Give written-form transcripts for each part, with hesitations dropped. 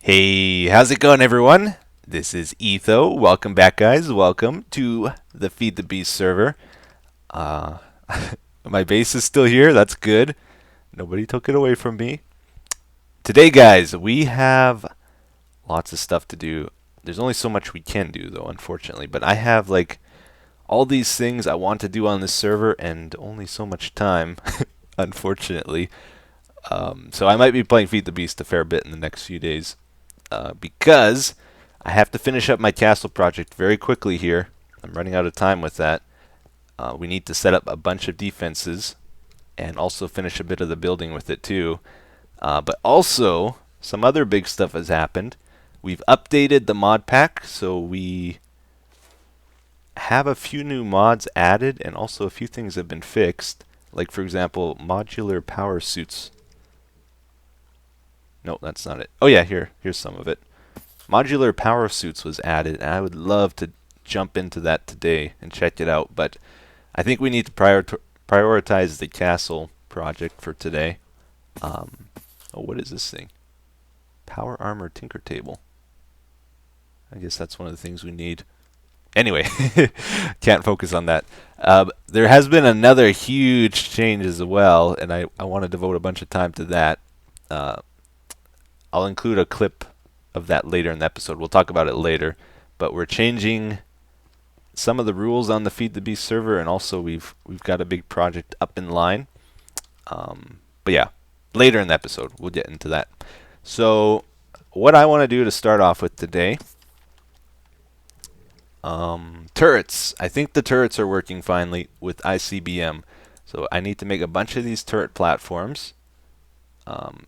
Hey, how's it going, everyone? This is Etho. Welcome back, guys. Welcome to the Feed the Beast server. Uh, my base is still here. That's good. Nobody took it away from me. Today, guys, we have lots of stuff to do. There's only so much we can do, though, unfortunately. But I have, like, all these things I want to do on this server and only so much time, unfortunately. So I might be playing Feed the Beast a fair bit in the next few days. Because I have to finish up my castle project very quickly here. I'm running out of time with that. We need to set up a bunch of defenses and also finish a bit of the building with it too. But also, some other big stuff has happened. We've updated the mod pack, so we have a few new mods added and also a few things have been fixed. Like, for example, modular power suits. No, that's not it. Oh yeah, here's some of it. Modular power suits was added, and I would love to jump into that today and check it out, but I think we need to prioritize the castle project for today. Oh, what is this thing? Power armor tinker table. I guess that's one of the things we need. Anyway, can't focus on that. There has been another huge change as well, and I want to devote a bunch of time to that. I'll include a clip of that later in the episode. We'll talk about it later. But we're changing some of the rules on the Feed the Beast server, and also we've got a big project up in line. But yeah, later in the episode we'll get into that. So what I want to do to start off with today, turrets. I think the turrets are working finally with ICBM. So I need to make a bunch of these turret platforms.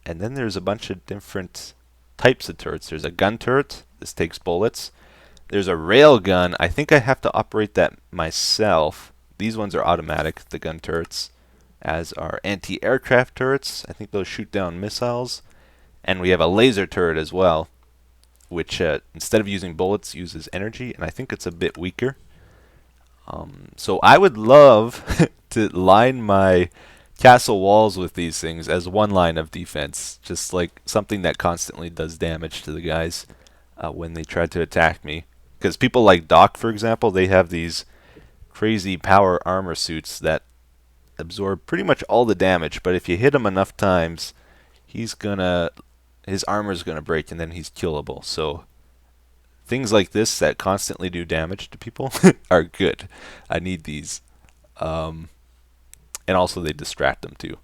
And then there's a bunch of different types of turrets. There's a gun turret. This takes bullets. There's a rail gun. I think I have to operate that myself. These ones are automatic, the gun turrets, as are anti-aircraft turrets. I think those shoot down missiles. And we have a laser turret as well, which instead of using bullets, uses energy, and I think it's a bit weaker. So I would love to line my castle walls with these things as one line of defense, just like something that constantly does damage to the guys when they try to attack me. Because people like Doc, for example, they have these crazy power armor suits that absorb pretty much all the damage, but if you hit him enough times, his armor's gonna break and then he's killable. So things like this that constantly do damage to people are good. I need these. And also they distract them too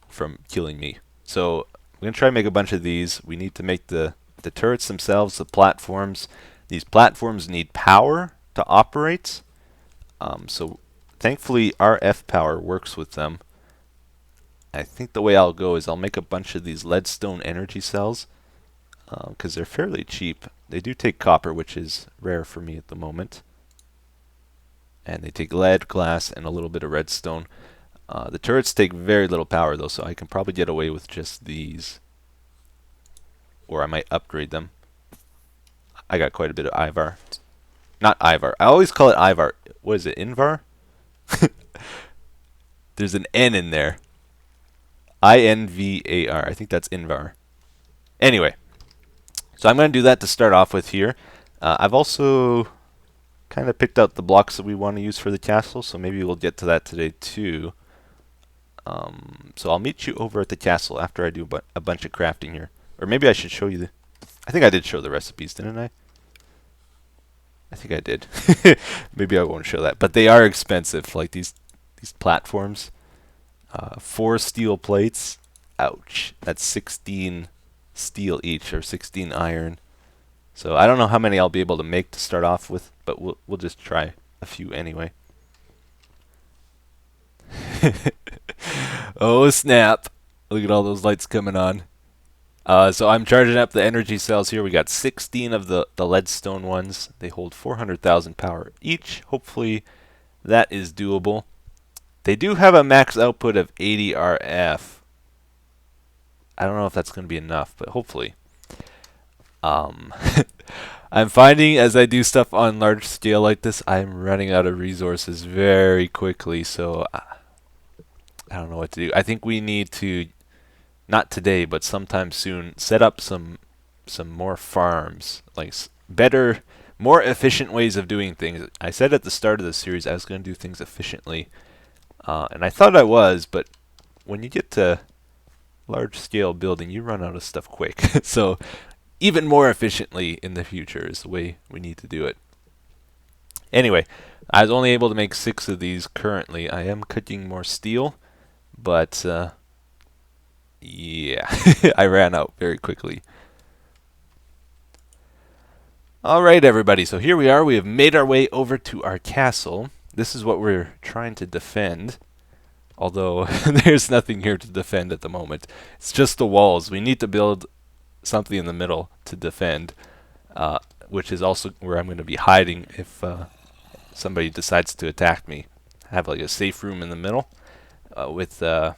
from killing me. So I'm going to try and make a bunch of these. We need to make the turrets themselves, the platforms. These platforms need power to operate. So thankfully RF power works with them. I think the way I'll go is I'll make a bunch of these leadstone energy cells because they're fairly cheap. They do take copper, which is rare for me at the moment. And they take lead, glass, and a little bit of redstone. The turrets take very little power though, so I can probably get away with just these. Or I might upgrade them. I got quite a bit of Ivar. Not Ivar. I always call it Ivar. What is it, Invar? There's an N in there. INVAR. I think that's Invar. Anyway, so I'm going to do that to start off with here. I've also kind of picked out the blocks that we want to use for the castle, so maybe we'll get to that today too. So I'll meet you over at the castle after I do a bunch of crafting here. Or maybe I should show you I think I did show the recipes, didn't I? I think I did. Maybe I won't show that. But they are expensive, like these platforms. 4 steel plates. Ouch. That's 16 steel each, or 16 iron. So I don't know how many I'll be able to make to start off with, but we'll just try a few anyway. Oh snap, look at all those lights coming on. So I'm charging up the energy cells here. We got 16 of the leadstone ones. They hold 400,000 power each. Hopefully that is doable. They do have a max output of 80 RF. I don't know if that's going to be enough, but hopefully. I'm finding as I do stuff on large scale like this, I'm running out of resources very quickly, so I don't know what to do. I think we need to, not today, but sometime soon, set up some some more farms, like better, more efficient ways of doing things. I said at the start of the series I was going to do things efficiently, and I thought I was, but when you get to large-scale building, you run out of stuff quick. So even more efficiently in the future is the way we need to do it. Anyway, I was only able to make 6 of these currently. I am cooking more steel, but yeah, I ran out very quickly. Alright everybody, so here we are. We have made our way over to our castle. This is what we're trying to defend. Although there's nothing here to defend at the moment. It's just the walls. We need to build something in the middle to defend, which is also where I'm going to be hiding if somebody decides to attack me. I have like a safe room in the middle with a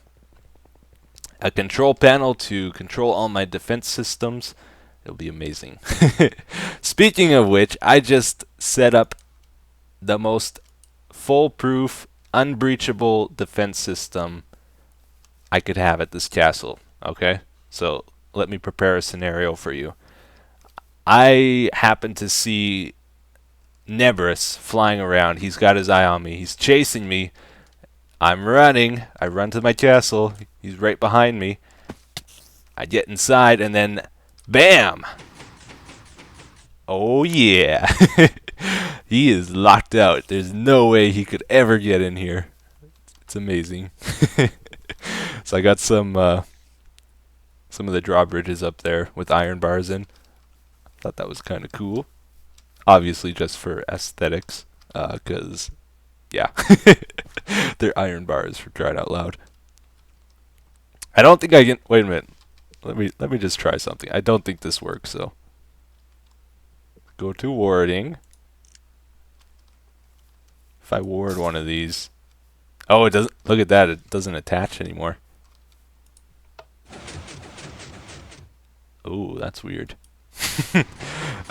control panel to control all my defense systems. It'll be amazing. Speaking of which, I just set up the most foolproof, unbreachable defense system I could have at this castle. Okay? So let me prepare a scenario for you. I happen to see Nebris flying around. He's got his eye on me. He's chasing me. I'm running. I run to my castle. He's right behind me. I get inside and then bam! Oh yeah. He is locked out. There's no way he could ever get in here. It's amazing. So I got some of the drawbridges up there with iron bars in. Thought that was kind of cool. Obviously just for aesthetics, because yeah, they're iron bars for crying out loud. I don't think I can. Wait a minute. Let me just try something. I don't think this works. So go to warding. If I ward one of these, oh, it doesn't. Look at that. It doesn't attach anymore. Ooh, that's weird.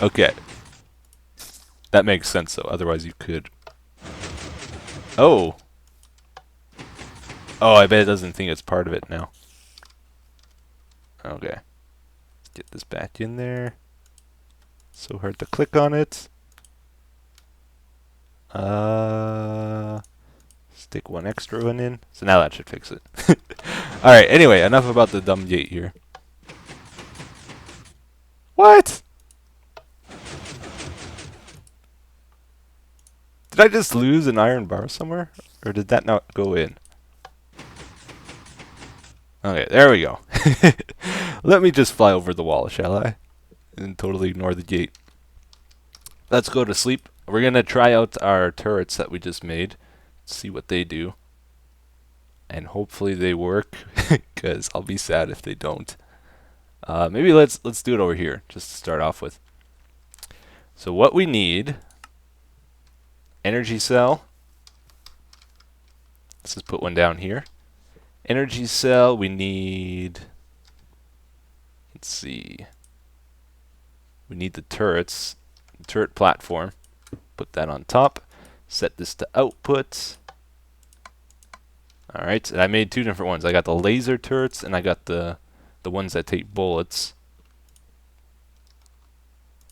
Okay. That makes sense, though. Otherwise, you could. Oh. Oh, I bet it doesn't think it's part of it now. Okay. Let's get this back in there. So hard to click on it. Stick one extra one in. So now that should fix it. Alright, anyway, enough about the dumb gate here. What? Did I just lose an iron bar somewhere? Or did that not go in? Okay, there we go. Let me just fly over the wall, shall I? And totally ignore the gate. Let's go to sleep. We're going to try out our turrets that we just made. See what they do. And hopefully they work, because I'll be sad if they don't. Maybe let's do it over here, just to start off with. So what we need... energy cell. Let's just put one down here. Energy cell, we need... let's see. We need the turrets. The turret platform. Put that on top. Set this to output. Alright, and I made 2 different ones. I got the laser turrets and I got the ones that take bullets.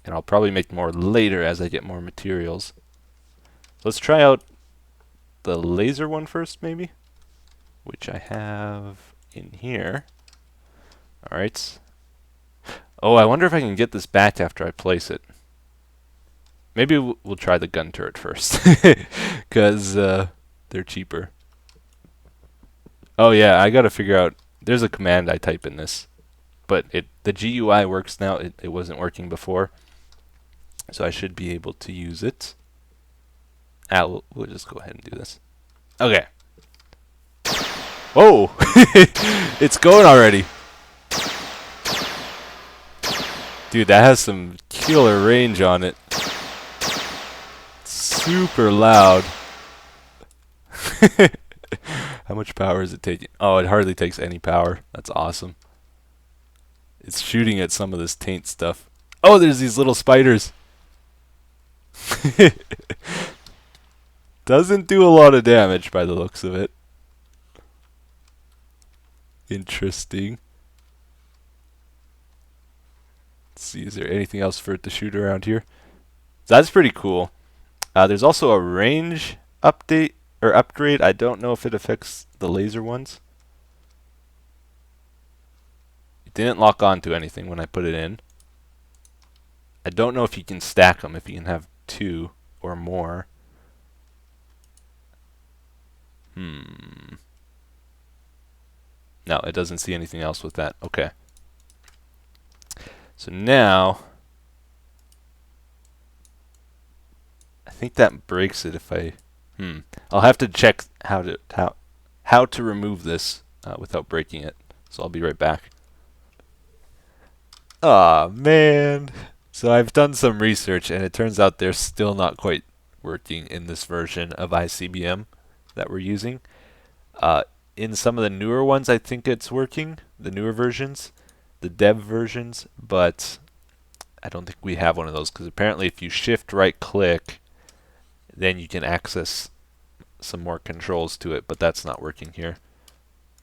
And I'll probably make more later as I get more materials. Let's try out the laser one first, maybe, which I have in here. Alright. Oh, I wonder if I can get this back after I place it. Maybe we'll try the gun turret first, because they're cheaper. Oh yeah, I gotta figure out, there's a command I type in this, but the GUI works now. It wasn't working before, so I should be able to use it. We'll just go ahead and do this. Okay. Whoa! It's going already. Dude, that has some killer range on it. Super loud. How much power is it taking? Oh, it hardly takes any power. That's awesome. It's shooting at some of this taint stuff. Oh, there's these little spiders. Doesn't do a lot of damage by the looks of it. Interesting. Let's see, is there anything else for it to shoot around here? So that's pretty cool. There's also a range update or upgrade. I don't know if it affects the laser ones. It didn't lock on to anything when I put it in. I don't know if you can stack them, if you can have 2 or more. No, it doesn't see anything else with that. Okay. So now, I think that breaks it if I... I'll have to check how to remove this without breaking it. So I'll be right back. Aw, man. So I've done some research, and it turns out they're still not quite working in this version of ICBM that we're using. In some of the newer ones, I think it's working, the newer versions, the dev versions, but I don't think we have one of those, because apparently if you shift right click, then you can access some more controls to it, but that's not working here.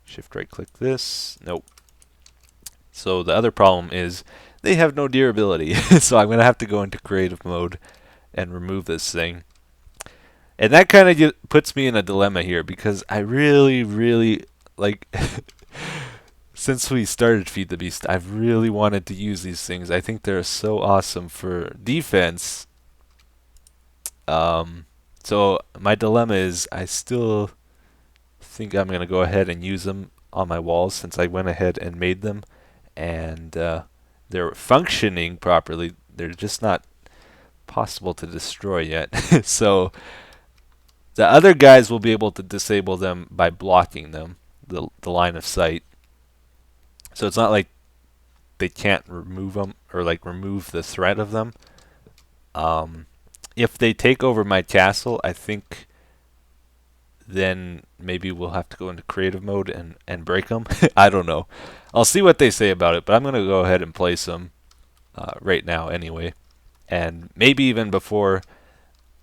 Shift right click this, nope. So the other problem is they have no durability, so I'm going to have to go into creative mode and remove this thing. And that kind of puts me in a dilemma here, because I really, like, since we started Feed the Beast, I've really wanted to use these things. I think they're so awesome for defense. So my dilemma is I still think I'm going to go ahead and use them on my walls, since I went ahead and made them. And they're functioning properly. They're just not possible to destroy yet. So the other guys will be able to disable them by blocking them, the line of sight. So it's not like they can't remove them, or like remove the threat of them. If they take over my castle, I think then maybe we'll have to go into creative mode and break them. I don't know. I'll see what they say about it, but I'm going to go ahead and place them right now anyway. And maybe even before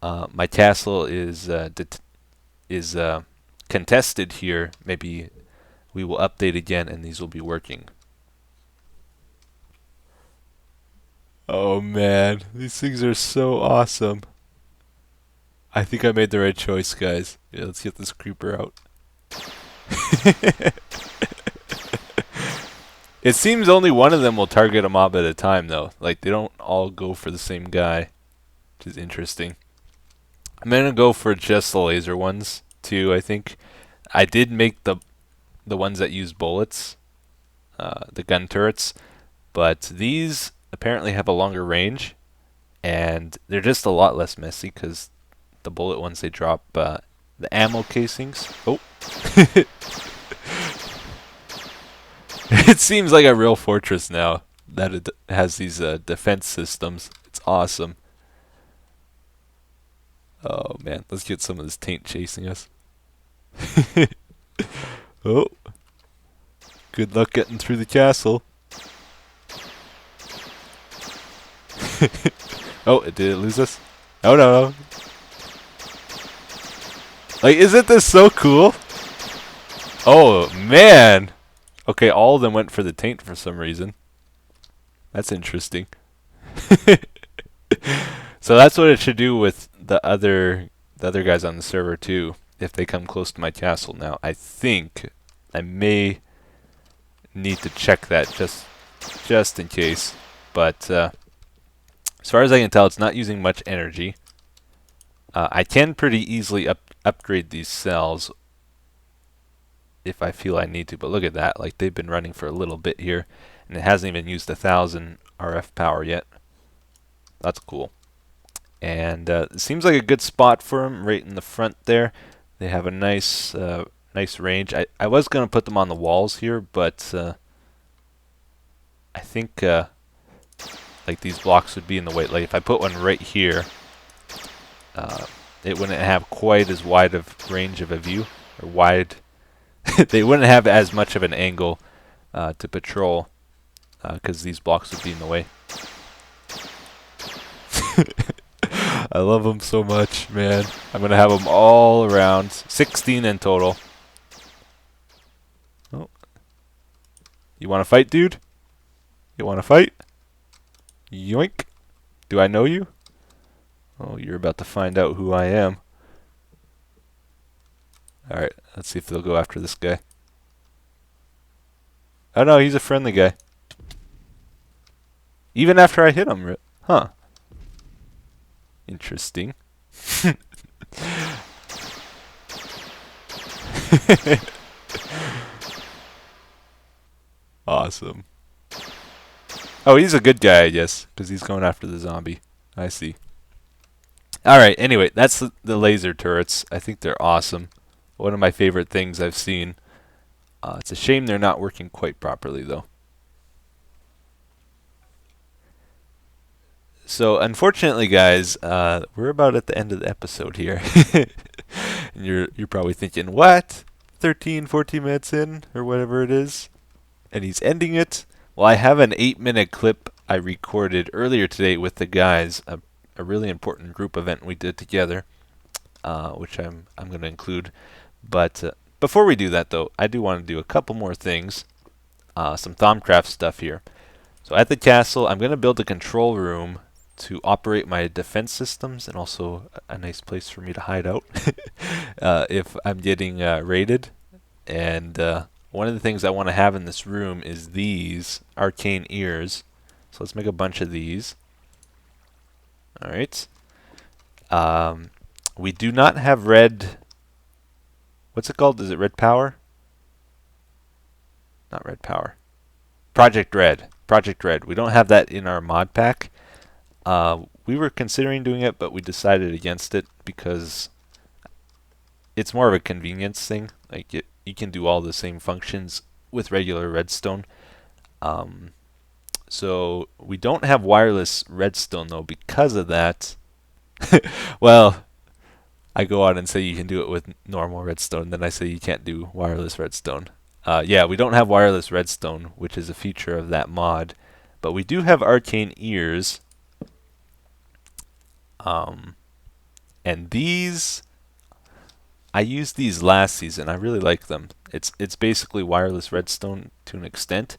my castle is contested here, maybe we will update again and these will be working. Oh man, these things are so awesome. I think I made the right choice, guys. Yeah, let's get this creeper out. It seems only one of them will target a mob at a time, though. Like, they don't all go for the same guy, which is interesting. I'm gonna go for just the laser ones, too, I think. I did make the ones that use bullets, the gun turrets, but these apparently have a longer range, and they're just a lot less messy, because the bullet ones, they drop the ammo casings. Oh. It seems like a real fortress now that it has these defense systems. It's awesome. Oh man, let's get some of this taint chasing us. Oh. Good luck getting through the castle. Oh, did it lose us? Oh no. Like, isn't this so cool? Oh man. Okay, all of them went for the taint for some reason. That's interesting. So that's what it should do with the other guys on the server too, if they come close to my castle. Now, I think I may need to check that just in case. But as far as I can tell, it's not using much energy. I can pretty easily upgrade these cells if I feel I need to, but look at that, like they've been running for a little bit here and it hasn't even used 1,000 RF power yet. That's cool. And it seems like a good spot for them right in the front there. They have a nice range. I was going to put them on the walls here, but I think like these blocks would be in the way. Like if I put one right here, it wouldn't have quite as wide of range of a view, or wide. They wouldn't have as much of an angle to patrol, because these blocks would be in the way. I love them so much, man. I'm gonna have them all around, 16 in total. Oh, you want to fight, dude? You want to fight? Yoink. Do I know you? Oh, you're about to find out who I am. Alright, let's see if they'll go after this guy. Oh no, he's a friendly guy. Even after I hit him. Huh. Interesting. Awesome. Oh, he's a good guy, I guess, because he's going after the zombie. I see. Alright, anyway, that's the laser turrets. I think they're awesome. One of my favorite things I've seen. It's a shame they're not working quite properly, though. So, unfortunately, guys, we're about at the end of the episode here. And you're probably thinking, what? 13, 14 minutes in, or whatever it is? And he's ending it? Well, I have an 8-minute clip I recorded earlier today with the guys, a really important group event we did together, which I'm going to include. But before we do that, though, I do want to do a couple more things, some Thaumcraft stuff here. So at the castle, I'm going to build a control room to operate my defense systems, and also a nice place for me to hide out if I'm getting raided. And one of the things I want to have in this room is these arcane ears. So let's make a bunch of these. Alright. We do not have red... What's it called? Is it red power? Not red power. Project Red. Project Red. We don't have that in our mod pack. We were considering doing it, but we decided against it because it's more of a convenience thing. Like you can do all the same functions with regular redstone. So we don't have wireless redstone though because of that. Well, I go out and say you can do it with normal redstone, then I say you can't do wireless redstone. Yeah, we don't have wireless redstone, which is a feature of that mod, but we do have arcane ears. And these, I used these last season. I really like them. It's basically wireless redstone to an extent.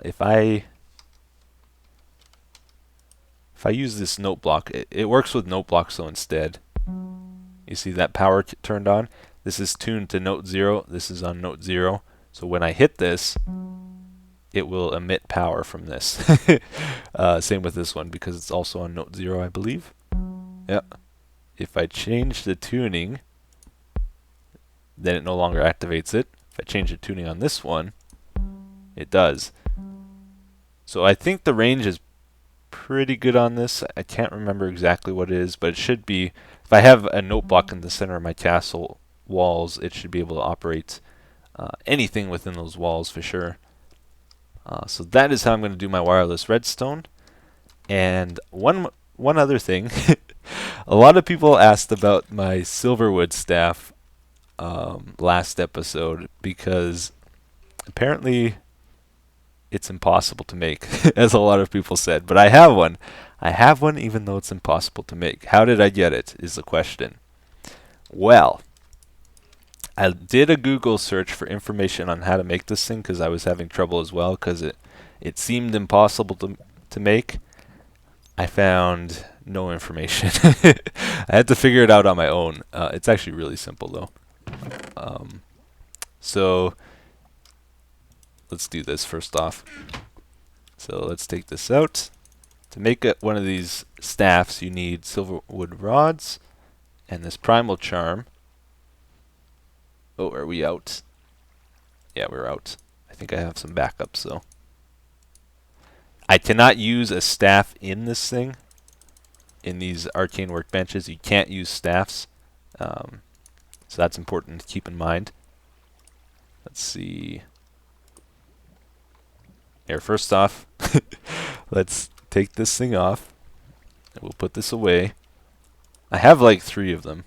If I use this note block, it works with note blocks though instead. You see that power turned on? This is tuned to note 0. This is on note 0. So when I hit this, it will emit power from this. Same with this one because it's also on note 0, I believe. Yep. If I change the tuning, then it no longer activates it. If I change the tuning on this one, it does. So I think the range is pretty good on this. I can't remember exactly what it is, but it should be, if I have a note block in the center of my castle walls, it should be able to operate anything within those walls for sure. So that is how I'm going to do my wireless redstone. And one other thing, a lot of people asked about my silverwood staff last episode because apparently it's impossible to make, as a lot of people said. But I have one. I have one even though it's impossible to make. How did I get it is the question. Well, I did a Google search for information on how to make this thing because I was having trouble as well because it seemed impossible to make. I found no information. I had to figure it out on my own. It's actually really simple though. So let's do this first off. So let's take this out. To make one of these staffs, you need silverwood rods and this primal charm. Oh, are we out? Yeah, we're out. I think I have some backups though. I cannot use a staff in this thing. In these arcane workbenches, you can't use staffs. So that's important to keep in mind. Let's see. Here, first off, let's take this thing off. And we'll put this away. I have like 3 of them.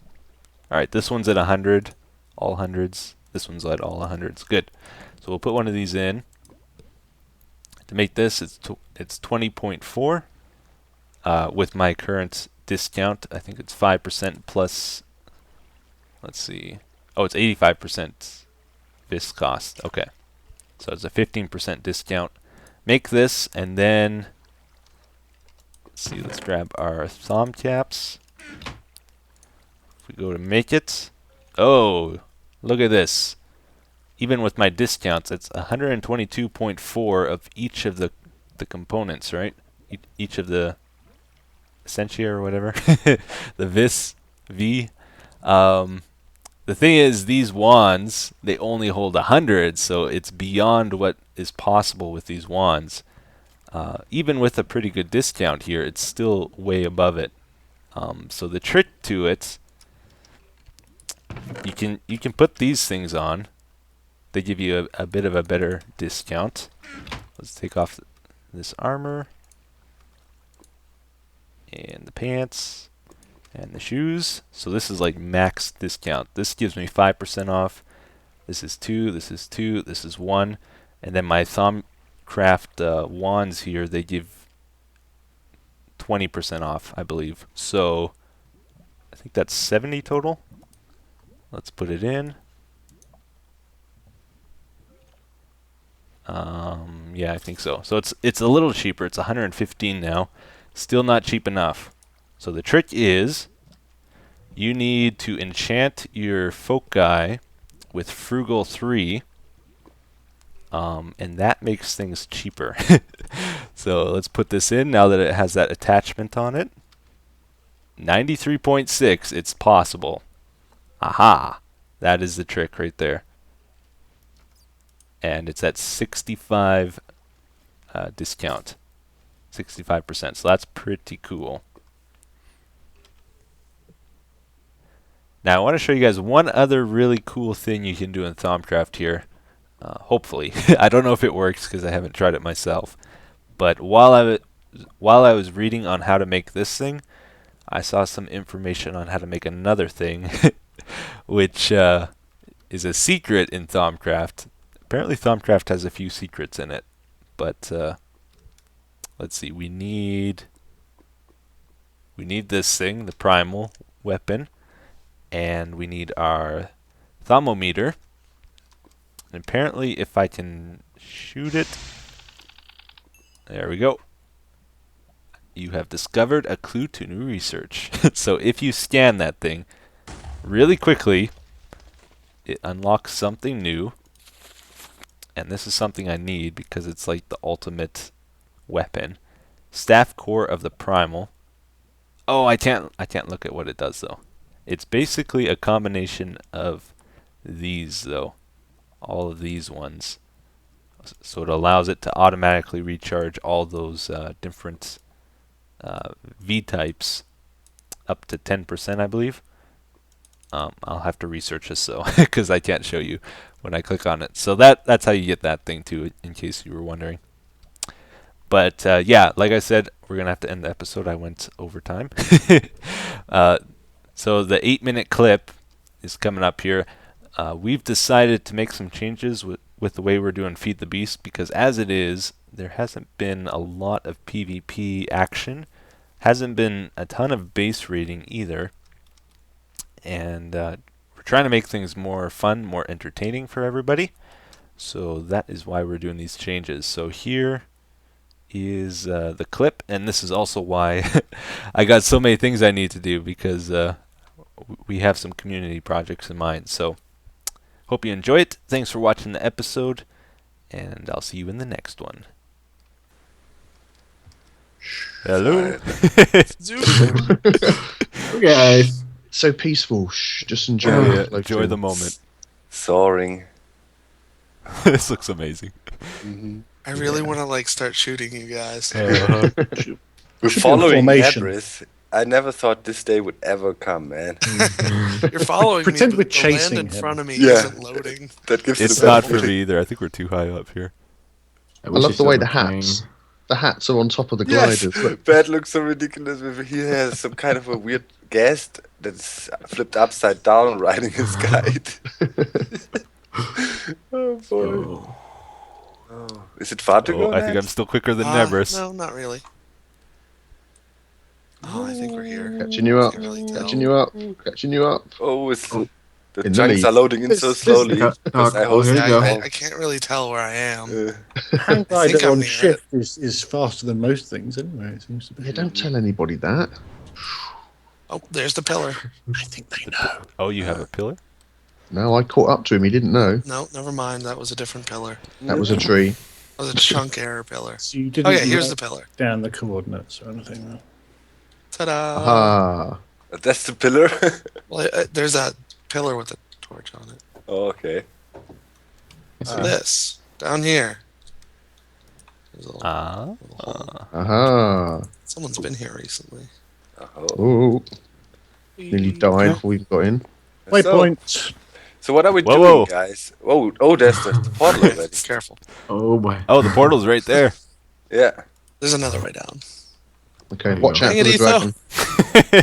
Alright, this one's at 100. All hundreds. This one's at all hundreds. Good. So we'll put one of these in. To make this, it's 20.4. With my current discount, I think it's 5% plus. Let's see. Oh, it's 85% vis cost. Okay. So it's a 15% discount. Make this, and then Let's see, let's grab our thumb caps. If we go to make it, oh, look at this. Even with my discounts, it's 122.4 of each of the components, right? Each of the Essentia or whatever, the V. The thing is, these wands, they only hold 100, so it's beyond what is possible with these wands. Even with a pretty good discount here, it's still way above it. So the trick to it, you can put these things on. They give you a bit of a better discount. Let's take off this armor and the pants and the shoes. So this is like max discount. This gives me 5% off. This is 2, this is 2, this is 1. And then my Thumbcraft wands here, they give 20% off, I believe. So I think that's 70 total. Let's put it in. Yeah, I think so. So it's a little cheaper. It's 115 now. Still not cheap enough. So the trick is you need to enchant your foci with Frugal 3, and that makes things cheaper. So let's put this in now that it has that attachment on it. 93.6, it's possible. Aha! That is the trick right there. And it's at 65 discount. 65%, so that's pretty cool. Now I want to show you guys one other really cool thing you can do in Thumbcraft here. Hopefully. I don't know if it works because I haven't tried it myself. But while I was reading on how to make this thing, I saw some information on how to make another thing, which is a secret in Thumbcraft. Apparently Thumbcraft has a few secrets in it. But let's see, we need this thing, the primal weapon, and we need our thermometer. And apparently if I can shoot it, there we go. You have discovered a clue to new research. So if you scan that thing really quickly, it unlocks something new. And this is something I need because it's like the ultimate weapon. Staff core of the primal. Oh, I can't look at what it does though. It's basically a combination of these though. All of these ones. So it allows it to automatically recharge all those different V-types up to 10%, I believe. I'll have to research this though, because I can't show you when I click on it. So that's how you get that thing too, in case you were wondering. But yeah, like I said, we're going to have to end the episode. I went over time. So the 8-minute clip is coming up here. We've decided to make some changes with the way we're doing Feed the Beast, because as it is, there hasn't been a lot of PvP action. Hasn't been a ton of base raiding either. And we're trying to make things more fun, more entertaining for everybody. So that is why we're doing these changes. So here is the clip, and this is also why I got so many things I need to do, because we have some community projects in mind. So hope you enjoy it. Thanks for watching the episode, and I'll see you in the next one. Hello. Okay. So peaceful. Shh, just enjoy it. Enjoy the moment. Soaring. This looks amazing. Mm-hmm. I really want to start shooting you guys. We're following Abris. I never thought this day would ever come, man. You're following Pretend me, we're but chasing the land in him. front of me Yeah. isn't loading. That gives It's it a not better for me either. I think we're too high up here. I love the way the hats are on top of the gliders. Yes, Look. that looks so ridiculous. He has some kind of a weird guest that's flipped upside down riding his guide. Oh boy. Oh. Is it far to go? I think I'm still quicker than Nebris. No, not really. Oh, I think we're here. Catching you up. Can't really tell. Catching you up. Catching you up. Oh, it's The chunks are loading in so slowly. Because I here you go. I can't really tell where I am. Hang I think glider I'm on near shift is faster than most things anyway. It seems to be. Yeah, don't tell anybody that. Oh, there's the pillar. I think they know. Oh, you have a pillar? No, I caught up to him. He didn't know. No, never mind. That was a different pillar. That was a tree. That was a chunk error pillar. So you didn't. Oh yeah, here's the pillar. Down the coordinates or anything. No? Ta-da! Aha. That's the pillar? Well, there's that pillar with a torch on it. Oh, okay. So this down here. There's a little hole. Aha. Someone's been here recently. Oh, nearly died before we got in. Waypoint. So what are we doing, guys? Oh, there's the portal already. Careful. Oh boy. Oh, the portal's right there. Yeah. There's another way down. Okay, watch out Dang for it, the Etho. dragon.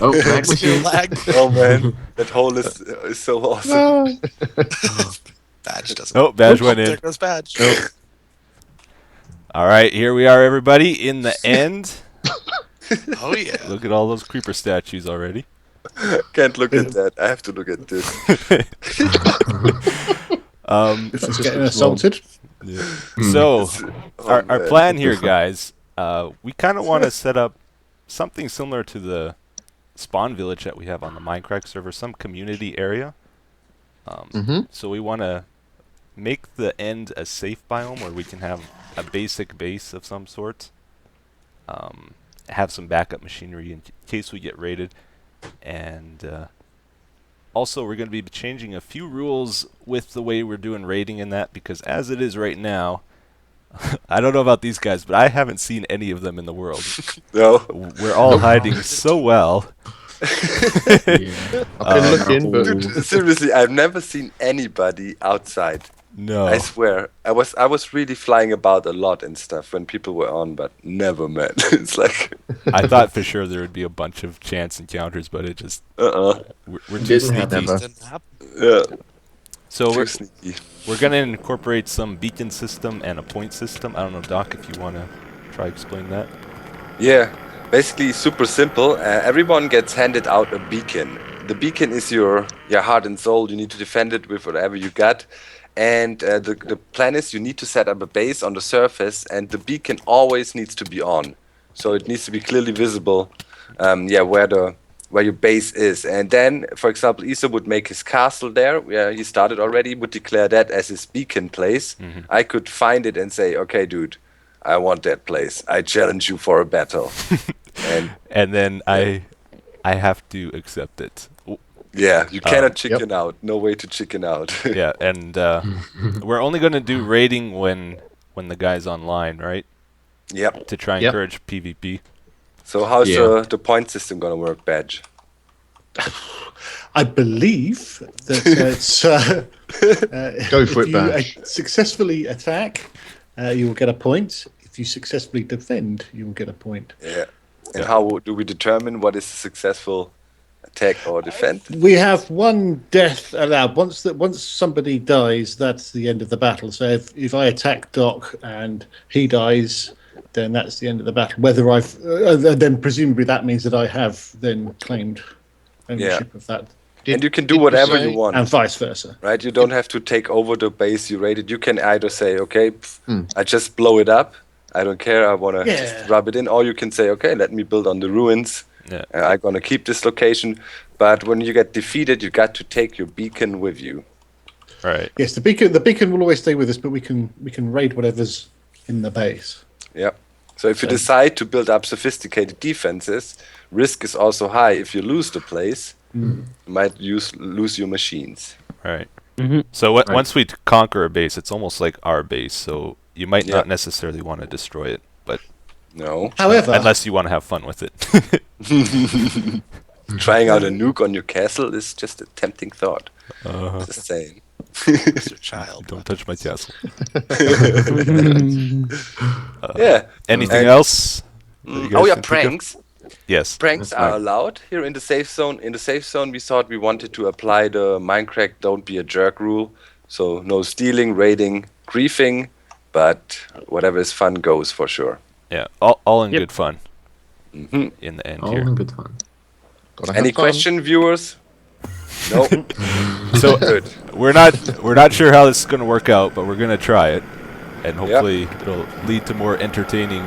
Oh, lag machine. Lag. Oh man, that hole is so awesome. Badge doesn't. Oh, Badge went There in. goes Badge. All right, here we are, everybody, in the end. Oh yeah. Look at all those creeper statues already. Can't look at that. I have to look at this. This is getting assaulted. Yeah. So, our man. plan here, guys, we kind of want to set up something similar to the spawn village that we have on the MindCrack server, some community area. So we want to make the end a safe biome where we can have a basic base of some sort. Have some backup machinery in case we get raided. And also we're going to be changing a few rules with the way we're doing raiding in that, because as it is right now, I don't know about these guys, but I haven't seen any of them in the world. No. We're all hiding so well. I've been looking, but Dude, seriously, I've never seen anybody outside. No. I swear. I was really flying about a lot and stuff when people were on, but never met. It's like I thought for sure there would be a bunch of chance encounters, but it just we're too Didn't sneaky. happen. Didn't happen. yeah. So Too sneaky. we're gonna incorporate some beacon system and a point system. I don't know, Doc, if you want to try explain that. Yeah, basically super simple. Everyone gets handed out a beacon. The beacon is your heart and soul. You need to defend it with whatever you got. And the plan is you need to set up a base on the surface, and the beacon always needs to be on. So it needs to be clearly visible, where your base is. And then, for example, Isa would make his castle there, where he started already, would declare that as his beacon place. I could find it and say, okay, dude, I want that place. I challenge you for a battle. And then I have to accept it. Yeah, you cannot chicken out. No way to chicken out. Yeah, and we're only going to do raiding when the guy's online, right? Yep. To try and encourage PvP. So how's the point system going to work, Badge? I believe that it's Go for if it, Badge. you successfully attack, you will get a point. If you successfully defend, you will get a point. Yeah. And how do we determine what is a successful attack or defend? We have one death allowed. Once somebody dies, that's the end of the battle. So if I attack Doc and he dies, then that's the end of the battle. Whether I've then presumably that means that I have then claimed ownership of that. And you can do whatever you want. And vice versa. Right? You don't have to take over the base you raided. You can either say, okay, I just blow it up. I don't care. I want to just rub it in. Or you can say, okay, let me build on the ruins. Yeah. I'm going to keep this location. But when you get defeated, you got to take your beacon with you. Right. Yes, the beacon will always stay with us, but we can raid whatever's in the base. Yep. So if you decide to build up sophisticated defenses, risk is also high. If you lose the place, you might lose your machines. Right. So once we conquer a base, it's almost like our base. So you might not necessarily want to destroy it, but no. However, unless you want to have fun with it. Trying out a nuke on your castle is just a tempting thought. Just saying. It's your child. Don't touch my castle. Anything else? Pranks. Yes. Pranks are allowed here in the safe zone. In the safe zone, we thought we wanted to apply the MindCrack don't be a jerk rule. So no stealing, raiding, griefing, but whatever is fun goes for sure. Yeah, all in good fun. In the end All here. in good fun. Gotta have Any fun. question, viewers? Nope. So Good. we're not sure how this is going to work out, but we're going to try it, and hopefully it'll lead to more entertaining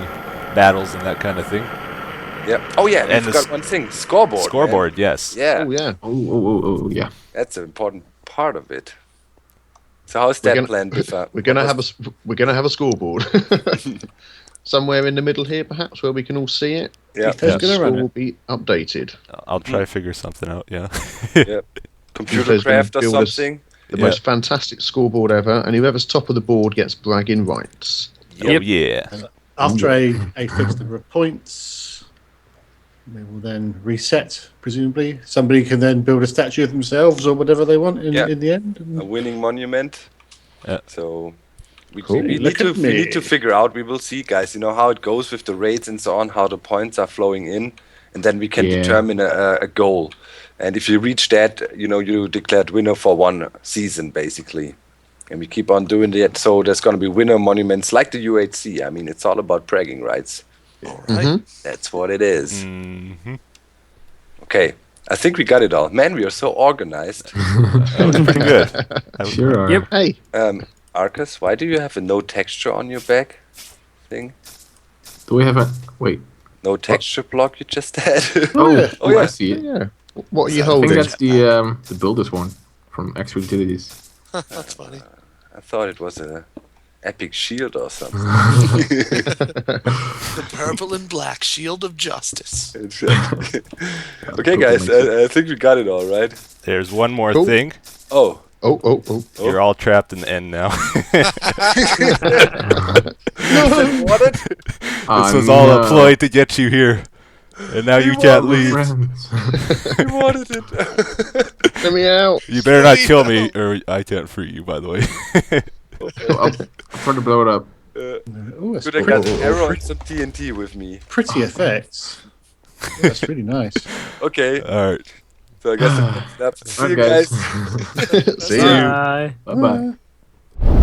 battles and that kind of thing. Yep. Oh yeah, And we the forgot one thing. Scoreboard. man. Scoreboard, yes. Yeah. Oh yeah. Oh, yeah. That's an important part of it. So how's that planned, Biffa? We're gonna have a scoreboard somewhere in the middle here, perhaps, where we can all see it. Yeah. Who's The gonna score run will it? be updated. I'll try to figure something out. Yeah. Computer Who's gonna craft or build us something. The Yeah. most fantastic scoreboard ever, and whoever's top of the board gets bragging rights. Oh yeah. After a fixed number of points, they will then reset, presumably. Somebody can then build a statue of themselves or whatever they want in the end. A winning monument. Yeah. So we, Cool. we, Look need at to, we me. need to figure out, we will see, guys, how it goes with the raids and so on, how the points are flowing in, and then we can determine a goal. And if you reach that, you declared winner for one season, basically. And we keep on doing that, so there's going to be winner monuments like the UHC. I mean, it's all about bragging rights. All right. That's what it is. Mm-hmm. Okay, I think we got it all. Man, we are so organized. That was pretty good. Sure are. Yep. Hey, Arcus, why do you have a no texture on your back thing? Do we have a... Wait. No texture block you just had? Oh, Oh, yeah. I see it. yeah. What are you I holding? think that's the builders one from Extra Utilities. That's funny. I thought it was a epic shield or something. The purple and black shield of justice. Okay, guys, I think we got it all, right? There's one more Cool. thing. Oh, Oh. You're all trapped in the end now. what it? This was all a ploy to get you here, and now you can't leave. You wanted it. Let me out. You better not kill me, or I can't free you. By the way. I'll try to blow it up. Oh, that's Good, I got an arrow and some TNT with me. pretty effects. Oh, that's really nice. Okay, All right. so I guess that's see you Alright, guys. See you. Bye. Bye-bye.